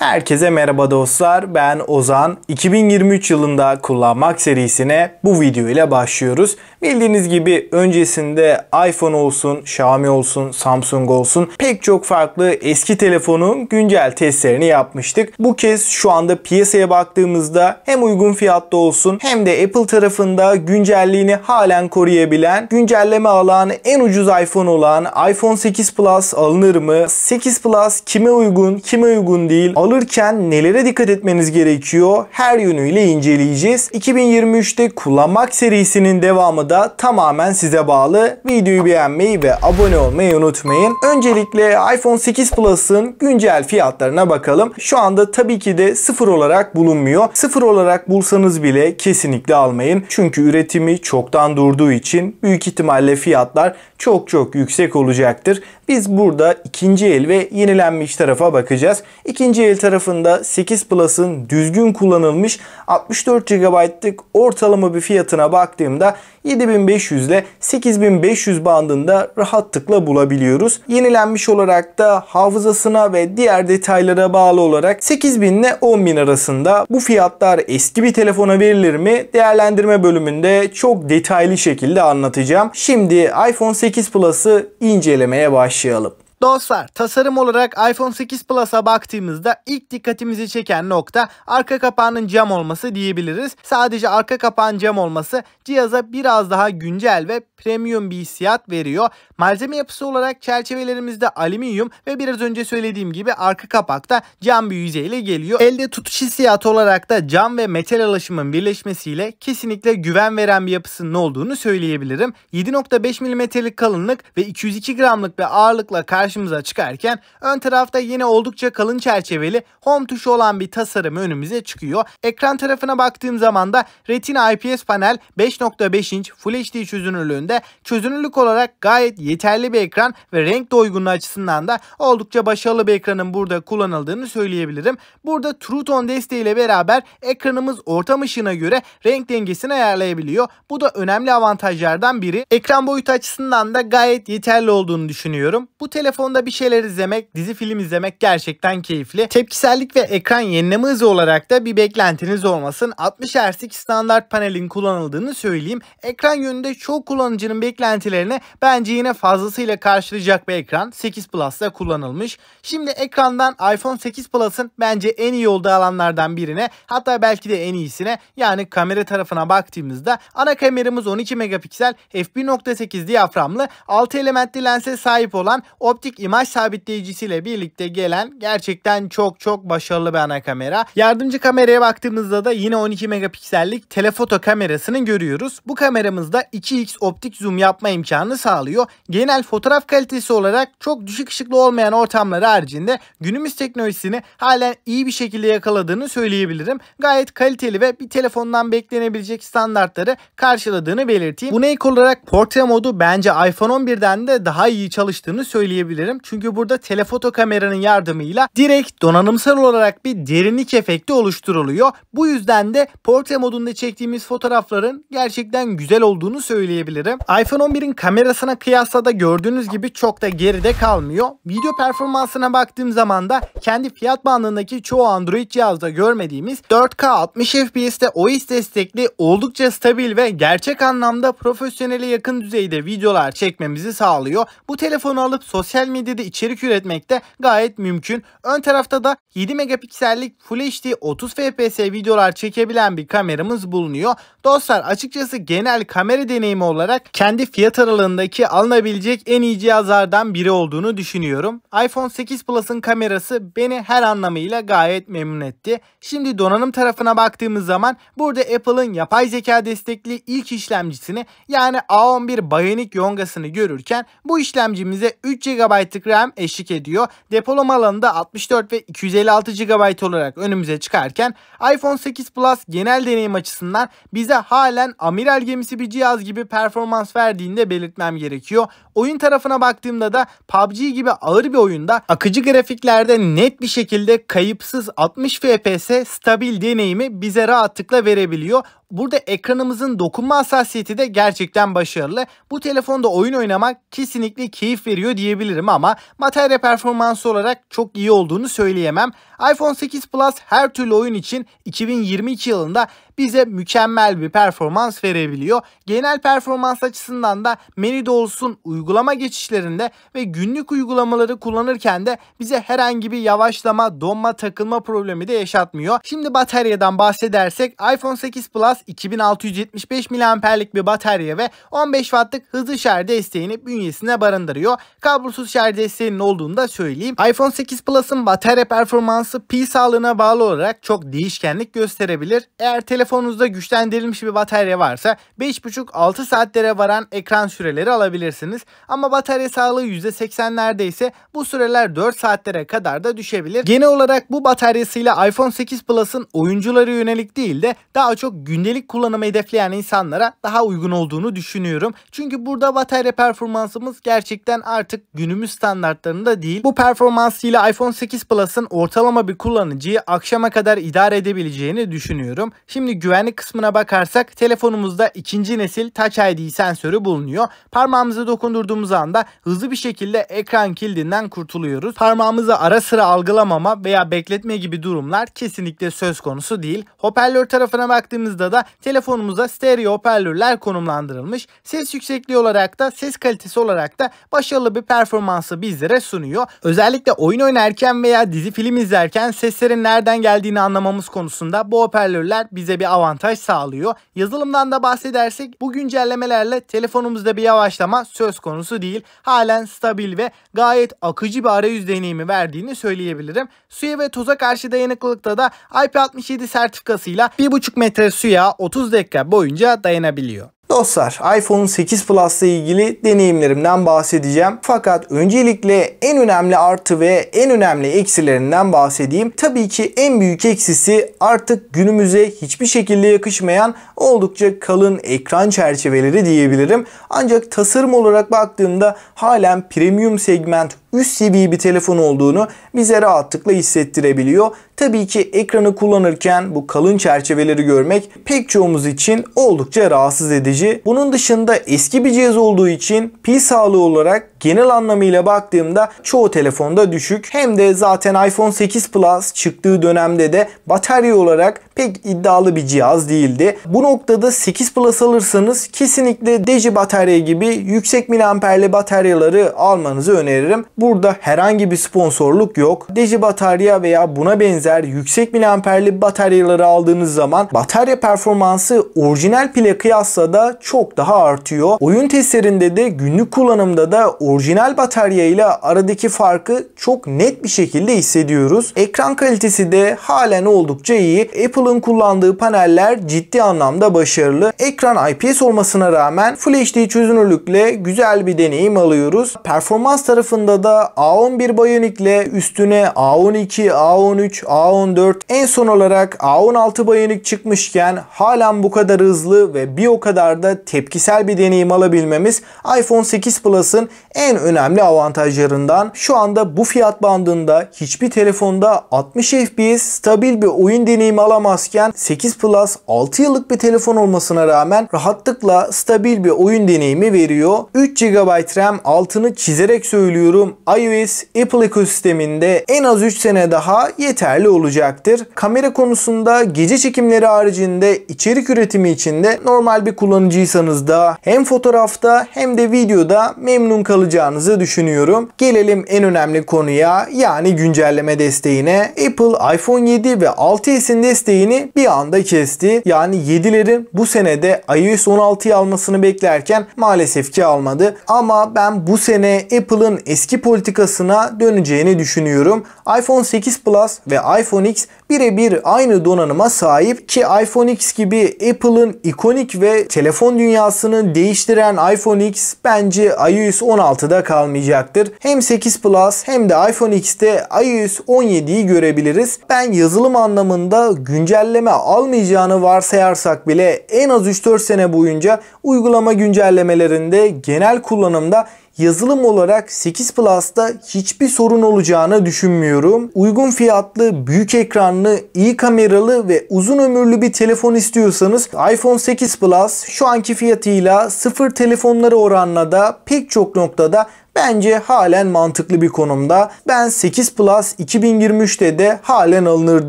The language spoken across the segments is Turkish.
Herkese merhaba dostlar, ben Ozan. 2023 yılında kullanmak serisine bu video ile başlıyoruz. Bildiğiniz gibi öncesinde iPhone olsun, Xiaomi olsun, Samsung olsun pek çok farklı eski telefonun güncel testlerini yapmıştık. Bu kez şu anda piyasaya baktığımızda hem uygun fiyatlı olsun hem de Apple tarafında güncelliğini halen koruyabilen, güncelleme alan en ucuz iPhone olan iPhone 8 Plus alınır mı? 8 Plus kime uygun, kime uygun değil? Alırken nelere dikkat etmeniz gerekiyor? Her yönüyle inceleyeceğiz. 2023'te kullanmak serisinin devamı da tamamen size bağlı. Videoyu beğenmeyi ve abone olmayı unutmayın. Öncelikle iPhone 8 Plus'ın güncel fiyatlarına bakalım. Şu anda tabii ki de sıfır olarak bulunmuyor. Sıfır olarak bulsanız bile kesinlikle almayın. Çünkü üretimi çoktan durduğu için büyük ihtimalle fiyatlar çok yüksek olacaktır. Biz burada ikinci el ve yenilenmiş tarafa bakacağız. İkinci el tarafında 8 Plus'ın düzgün kullanılmış 64 GB'lık ortalama bir fiyatına baktığımda 7500 ile 8500 bandında rahatlıkla bulabiliyoruz. Yenilenmiş olarak da hafızasına ve diğer detaylara bağlı olarak 8000 ile 10000 arasında. Bu fiyatlar eski bir telefona verilir mi? Değerlendirme bölümünde çok detaylı şekilde anlatacağım. Şimdi iPhone 8 Plus'ı incelemeye başlayalım. Dostlar, tasarım olarak iPhone 8 Plus'a baktığımızda ilk dikkatimizi çeken nokta arka kapağının cam olması diyebiliriz. Sadece arka kapağın cam olması cihaza biraz daha güncel ve premium bir hissiyat veriyor. Malzeme yapısı olarak çerçevelerimizde alüminyum ve biraz önce söylediğim gibi arka kapakta cam bir yüzeyle geliyor. Elde tutuş hissiyatı olarak da cam ve metal alaşımın birleşmesiyle kesinlikle güven veren bir yapısının olduğunu söyleyebilirim. 7.5 mm'lik kalınlık ve 202 gramlık bir ağırlıkla karşımıza çıkarken ön tarafta yine oldukça kalın çerçeveli home tuşu olan bir tasarım önümüze çıkıyor. Ekran tarafına baktığım zaman da Retina IPS panel 5.5 inç Full HD çözünürlüğünde. Çözünürlük olarak gayet yeterli bir ekran ve renk doygunluğu açısından da oldukça başarılı bir ekranın burada kullanıldığını söyleyebilirim. Burada True Tone desteğiyle beraber ekranımız ortam ışığına göre renk dengesini ayarlayabiliyor. Bu da önemli avantajlardan biri. Ekran boyutu açısından da gayet yeterli olduğunu düşünüyorum. Bu telefonda bir şeyler izlemek, dizi film izlemek gerçekten keyifli. Tepkisellik ve ekran yenileme hızı olarak da bir beklentiniz olmasın. 60 Hz'lik standart panelin kullanıldığını söyleyeyim. Ekran yönünde çoğu kullanıcının beklentilerini bence yine fazlasıyla karşılayacak bir ekran 8 Plus'ta kullanılmış. Şimdi ekrandan iPhone 8 Plus'ın bence en iyi olduğu alanlardan birine, hatta belki de en iyisine, yani kamera tarafına baktığımızda ana kameramız 12 megapiksel f1.8 diyaframlı 6 elementli lense sahip olan optik imaj sabitleyicisiyle birlikte gelen gerçekten çok başarılı bir ana kamera. Yardımcı kameraya baktığımızda da yine 12 megapiksellik telefoto kamerasını görüyoruz. Bu kameramızda 2x optik zoom yapma imkanı sağlıyor. Genel fotoğraf kalitesi olarak çok düşük ışıklı olmayan ortamlar haricinde günümüz teknolojisini halen iyi bir şekilde yakaladığını söyleyebilirim. Gayet kaliteli ve bir telefondan beklenebilecek standartları karşıladığını belirteyim. Buna ek olarak portre modu bence iPhone 11'den de daha iyi çalıştığını söyleyebilirim. Çünkü burada telefoto kameranın yardımıyla direkt donanımsal olarak bir derinlik efekti oluşturuluyor. Bu yüzden de portre modunda çektiğimiz fotoğrafların gerçekten güzel olduğunu söyleyebilirim. iPhone 11'in kamerasına kıyasla da gördüğünüz gibi çok da geride kalmıyor. Video performansına baktığım zaman da kendi fiyat bandındaki çoğu Android cihazda görmediğimiz 4K 60 FPS'te OIS destekli oldukça stabil ve gerçek anlamda profesyonele yakın düzeyde videolar çekmemizi sağlıyor. Bu telefonu alıp sosyal medyada içerik üretmek de gayet mümkün. Ön tarafta da 7 megapiksellik Full HD 30 FPS videolar çekebilen bir kameramız bulunuyor. Dostlar, açıkçası genel kamera deneyimi olarak kendi fiyat aralığındaki alınabilecek en iyi cihazlardan biri olduğunu düşünüyorum. iPhone 8 Plus'ın kamerası beni her anlamıyla gayet memnun etti. Şimdi donanım tarafına baktığımız zaman burada Apple'ın yapay zeka destekli ilk işlemcisini, yani A11 Bionic Yonga'sını görürken bu işlemcimize 3 GB'lık RAM eşlik ediyor. Depolama alanı da 64 ve 256 GB olarak önümüze çıkarken iPhone 8 Plus genel deneyim açısından bize halen amiral gemisi bir cihaz gibi performans verdiğini de belirtmem gerekiyor. Oyun tarafına baktığımda da PUBG gibi ağır bir oyunda akıcı grafiklerde net bir şekilde kayıpsız 60 FPS stabil deneyimi bize rahatlıkla verebiliyor. Burada ekranımızın dokunma hassasiyeti de gerçekten başarılı. Bu telefonda oyun oynamak kesinlikle keyif veriyor diyebilirim ama batarya performansı olarak çok iyi olduğunu söyleyemem. iPhone 8 Plus her türlü oyun için 2022 yılında bize mükemmel bir performans verebiliyor. Genel performans açısından da menüde olsun, uygulama geçişlerinde ve günlük uygulamaları kullanırken de bize herhangi bir yavaşlama, donma, takılma problemi de yaşatmıyor. Şimdi bataryadan bahsedersek iPhone 8 Plus 2675 mAh'lik bir batarya ve 15 Watt'lık hızlı şarj desteğini bünyesine barındırıyor. Kablosuz şarj desteğinin olduğunu da söyleyeyim. iPhone 8 Plus'ın batarya performansı pil sağlığına bağlı olarak çok değişkenlik gösterebilir. Eğer telefonunuzda güçlendirilmiş bir batarya varsa 5,5-6 saatlere varan ekran süreleri alabilirsiniz. Ama batarya sağlığı %80'lerde ise bu süreler 4 saatlere kadar da düşebilir. Genel olarak bu bataryasıyla iPhone 8 Plus'ın oyunculara yönelik değil de daha çok gündelik kullanımı hedefleyen insanlara daha uygun olduğunu düşünüyorum. Çünkü burada batarya performansımız gerçekten artık günümüz standartlarında değil. Bu performansıyla iPhone 8 Plus'ın ortalama bir kullanıcıyı akşama kadar idare edebileceğini düşünüyorum. Şimdi güvenlik kısmına bakarsak telefonumuzda ikinci nesil Touch ID sensörü bulunuyor. Parmağımızı dokundurduğumuz anda hızlı bir şekilde ekran kildinden kurtuluyoruz. Parmağımızı ara sıra algılamama veya bekletme gibi durumlar kesinlikle söz konusu değil. Hoparlör tarafına baktığımızda da telefonumuza stereo hoparlörler konumlandırılmış. Ses yüksekliği olarak da ses kalitesi olarak da başarılı bir performansı bizlere sunuyor. Özellikle oyun oynarken veya dizi film izlerken seslerin nereden geldiğini anlamamız konusunda bu hoparlörler bize bir avantaj sağlıyor. Yazılımdan da bahsedersek bu güncellemelerle telefonumuzda bir yavaşlama söz konusu değil. Halen stabil ve gayet akıcı bir arayüz deneyimi verdiğini söyleyebilirim. Suya ve toza karşı dayanıklılıkta da IP67 sertifikasıyla 1,5 metre suya 30 dakika boyunca dayanabiliyor. Dostlar, iPhone 8 Plus ile ilgili deneyimlerimden bahsedeceğim. Fakat öncelikle en önemli artı ve en önemli eksilerinden bahsedeyim. Tabii ki en büyük eksisi artık günümüze hiçbir şekilde yakışmayan oldukça kalın ekran çerçeveleri diyebilirim. Ancak tasarım olarak baktığımda halen premium segment üst seviye bir telefon olduğunu bize rahatlıkla hissettirebiliyor. Tabii ki ekranı kullanırken bu kalın çerçeveleri görmek pek çoğumuz için oldukça rahatsız edici. Bunun dışında eski bir cihaz olduğu için pil sağlığı olarak genel anlamıyla baktığımda çoğu telefonda düşük. Hem de zaten iPhone 8 Plus çıktığı dönemde de batarya olarak pek iddialı bir cihaz değildi. Bu noktada 8 Plus alırsanız kesinlikle Deji batarya gibi yüksek miliamperli bataryaları almanızı öneririm. Burada herhangi bir sponsorluk yok. Deji batarya veya buna benzer yüksek miliamperli bataryaları aldığınız zaman batarya performansı orijinal pile kıyasla da çok daha artıyor. Oyun testlerinde de günlük kullanımda da orijinal batarya ile aradaki farkı çok net bir şekilde hissediyoruz. Ekran kalitesi de halen oldukça iyi. Apple'ın kullandığı paneller ciddi anlamda başarılı. Ekran IPS olmasına rağmen Full HD çözünürlükle güzel bir deneyim alıyoruz. Performans tarafında da A11 Bionic ile üstüne A12, A13, A14 en son olarak A16 Bionic çıkmışken halen bu kadar hızlı ve bir o kadar da tepkisel bir deneyim alabilmemiz iPhone 8 Plus'ın en önemli avantajlarından. Şu anda bu fiyat bandında hiçbir telefonda 60 FPS stabil bir oyun deneyimi alamazken 8 Plus 6 yıllık bir telefon olmasına rağmen rahatlıkla stabil bir oyun deneyimi veriyor. 3 GB RAM, altını çizerek söylüyorum, iOS Apple ekosisteminde en az 3 sene daha yeterli olacaktır. Kamera konusunda gece çekimleri haricinde içerik üretimi için de normal bir kullanıcıysanız da hem fotoğrafta hem de videoda memnun kalacağınızı düşünüyorum. Gelelim en önemli konuya, yani güncelleme desteğine. Apple iPhone 7 ve 6s'in desteğini bir anda kesti. Yani 7'lerin bu senede iOS 16'yı almasını beklerken maalesef ki almadı. Ama ben bu sene Apple'ın eski politikasına döneceğini düşünüyorum. iPhone 8 Plus ve iPhone X birebir aynı donanıma sahip ki iPhone X gibi Apple'ın ikonik ve telefon dünyasını değiştiren iPhone X bence iOS 16'da kalmayacaktır. Hem 8 Plus hem de iPhone X'te iOS 17'yi görebiliriz. Ben yazılım anlamında güncelleme almayacağını varsayarsak bile en az 3-4 sene boyunca uygulama güncellemelerinde genel kullanımda yazılım olarak 8 Plus'ta hiçbir sorun olacağını düşünmüyorum. Uygun fiyatlı, büyük ekranlı, iyi kameralı ve uzun ömürlü bir telefon istiyorsanız iPhone 8 Plus şu anki fiyatıyla sıfır telefonları oranla da pek çok noktada bence halen mantıklı bir konumda. Ben 8 Plus 2023'te de halen alınır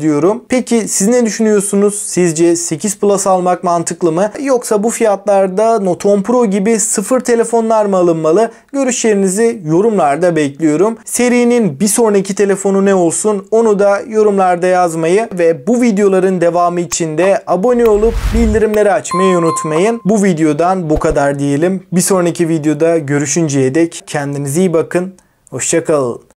diyorum. Peki siz ne düşünüyorsunuz? Sizce 8 Plus almak mantıklı mı? Yoksa bu fiyatlarda Note 10 Pro gibi sıfır telefonlar mı alınmalı? Görüşlerinizi yorumlarda bekliyorum. Serinin bir sonraki telefonu ne olsun? Onu da yorumlarda yazmayı ve bu videoların devamı için de abone olup bildirimleri açmayı unutmayın. Bu videodan bu kadar diyelim. Bir sonraki videoda görüşünceye dek kendinize iyi bakın. Hoşça kalın.